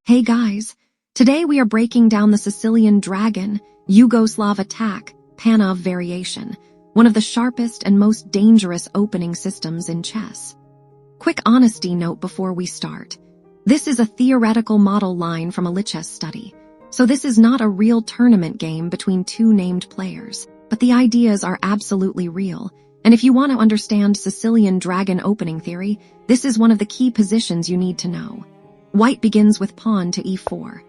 Hey guys, today we are breaking down the Sicilian Dragon Yugoslav Attack Variation, one of the sharpest and most dangerous opening systems in chess. Quick honesty note before we start. This is a theoretical model line from a Lichess study, so this is not a real tournament game between two named players, but the ideas are absolutely real, and if you want to understand Sicilian Dragon opening theory, this is one of the key positions you need to know. White begins with pawn to e4.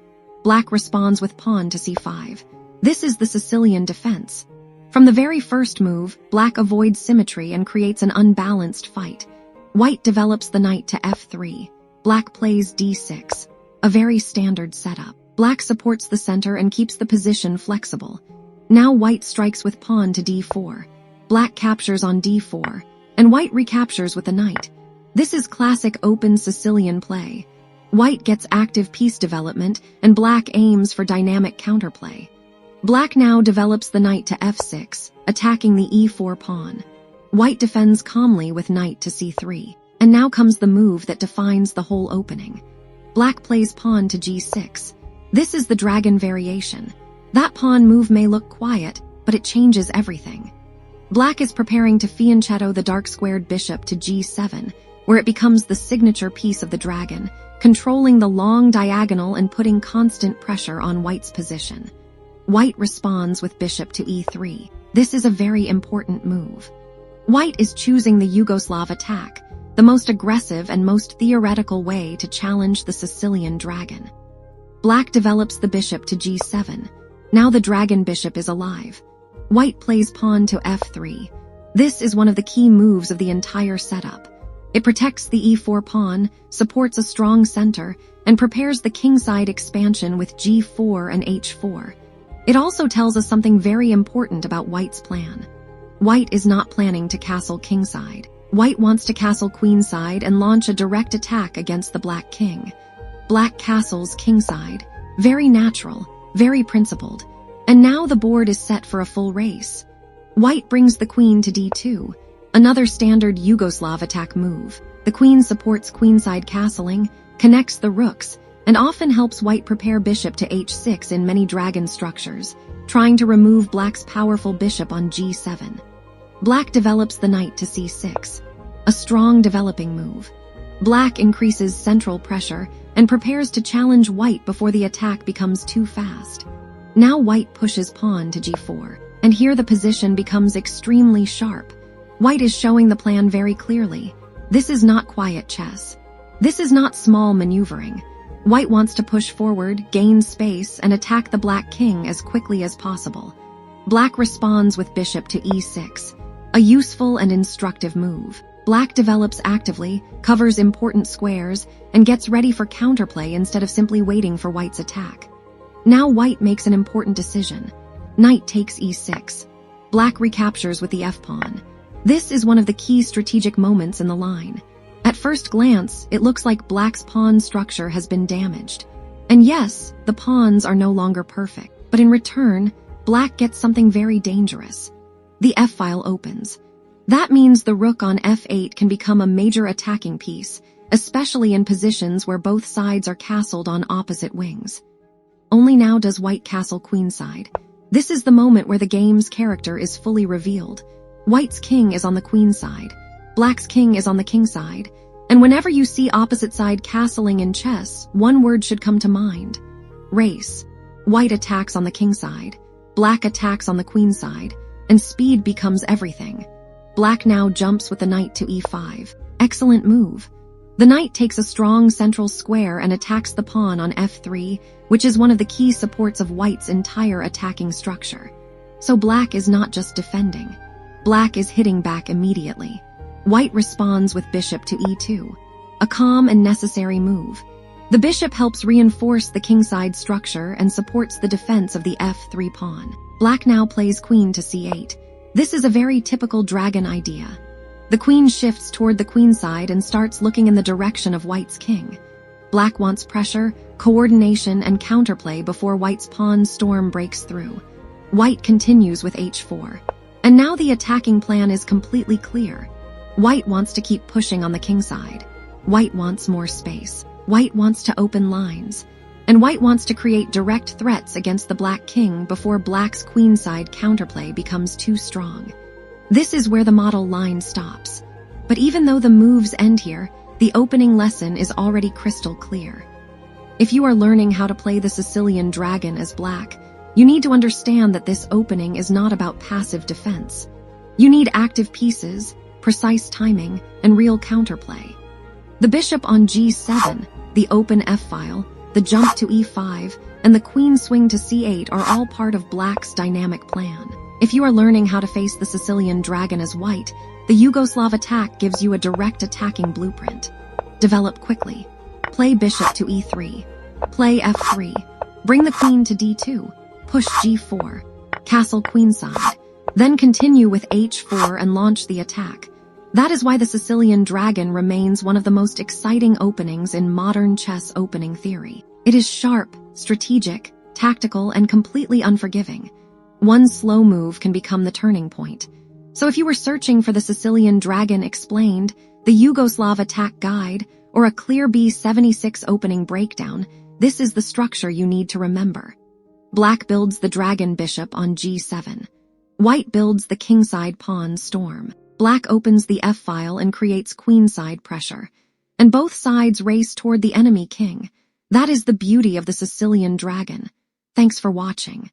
Black responds with pawn to c5. This is the Sicilian defense. From the very first move, black avoids symmetry and creates an unbalanced fight. White develops the knight to f3. Black plays d6. A very standard setup. Black supports the center and keeps the position flexible. Now white strikes with pawn to d4. Black captures on d4, and white recaptures with the knight. This is classic open Sicilian play. White gets active piece development, and black aims for dynamic counterplay. Black now develops the knight to f6, attacking the e4 pawn. White defends calmly with knight to c3, and now comes the move that defines the whole opening. Black plays pawn to g6. This is the dragon variation. That pawn move may look quiet, but it changes everything. Black is preparing to fianchetto the dark-squared bishop to g7, where it becomes the signature piece of the dragon, controlling the long diagonal and putting constant pressure on white's position. White responds with bishop to e3. This is a very important move. White is choosing the Yugoslav attack, the most aggressive and most theoretical way to challenge the Sicilian dragon. Black develops the bishop to g7. Now the dragon bishop is alive. White plays pawn to f3. This is one of the key moves of the entire setup. It protects the e4 pawn, supports a strong center, and prepares the kingside expansion with g4 and h4. It also tells us something very important about white's plan. White is not planning to castle kingside. White wants to castle queenside and launch a direct attack against the black king. Black castles kingside. Very natural, very principled. And now the board is set for a full race. White brings the queen to d2. Another standard Yugoslav attack move. The queen supports queenside castling, connects the rooks, and often helps white prepare bishop to h6 in many dragon structures, trying to remove black's powerful bishop on g7. Black develops the knight to c6. A strong developing move. Black increases central pressure and prepares to challenge white before the attack becomes too fast. Now white pushes pawn to g4, and here the position becomes extremely sharp. White is showing the plan very clearly. This is not quiet chess. This is not small maneuvering. White wants to push forward, gain space, and attack the black king as quickly as possible. Black responds with bishop to e6, a useful and instructive move. Black develops actively, covers important squares, and gets ready for counterplay instead of simply waiting for white's attack. Now white makes an important decision. Knight takes e6. Black recaptures with the f-pawn. This is one of the key strategic moments in the line. At first glance, it looks like black's pawn structure has been damaged. And yes, the pawns are no longer perfect, but in return, black gets something very dangerous. The f-file opens. That means the rook on f8 can become a major attacking piece, especially in positions where both sides are castled on opposite wings. Only now does white castle queenside. This is the moment where the game's character is fully revealed. White's king is on the queen side, black's king is on the king side, and whenever you see opposite side castling in chess, one word should come to mind: race. White attacks on the king side, black attacks on the queen side, and speed becomes everything. Black now jumps with the knight to e5. Excellent move. The knight takes a strong central square and attacks the pawn on f3, which is one of the key supports of white's entire attacking structure. So black is not just defending. Black is hitting back immediately. White responds with bishop to e2, a calm and necessary move. The bishop helps reinforce the kingside structure and supports the defense of the f3 pawn. Black now plays queen to c8. This is a very typical dragon idea. The queen shifts toward the queenside and starts looking in the direction of white's king. Black wants pressure, coordination, and counterplay before white's pawn storm breaks through. White continues with h4. And now the attacking plan is completely clear. White wants to keep pushing on the king side. White wants more space. White wants to open lines. and white wants to create direct threats against the black king before black's queenside counterplay becomes too strong. This is where the model line stops. But even though the moves end here, the opening lesson is already crystal clear. If you are learning how to play the Sicilian Dragon as black, you need to understand that this opening is not about passive defense. You need active pieces, precise timing, and real counterplay. The bishop on g7, the open f-file, the jump to e5, and the queen swing to c8 are all part of black's dynamic plan. If you are learning how to face the Sicilian Dragon as white, the Yugoslav Attack gives you a direct attacking blueprint. Develop quickly. Play bishop to e3. Play f3. Bring the queen to d2. Push g4. Castle queenside. Then continue with h4 and launch the attack. That is why the Sicilian Dragon remains one of the most exciting openings in modern chess opening theory. It is sharp, strategic, tactical, and completely unforgiving. One slow move can become the turning point. So if you were searching for the Sicilian Dragon explained, the Yugoslav Attack guide, or a clear B76 opening breakdown, this is the structure you need to remember. Black builds the dragon bishop on g7. White builds the kingside pawn storm. Black opens the f-file and creates queenside pressure. And both sides race toward the enemy king. That is the beauty of the Sicilian Dragon. Thanks for watching.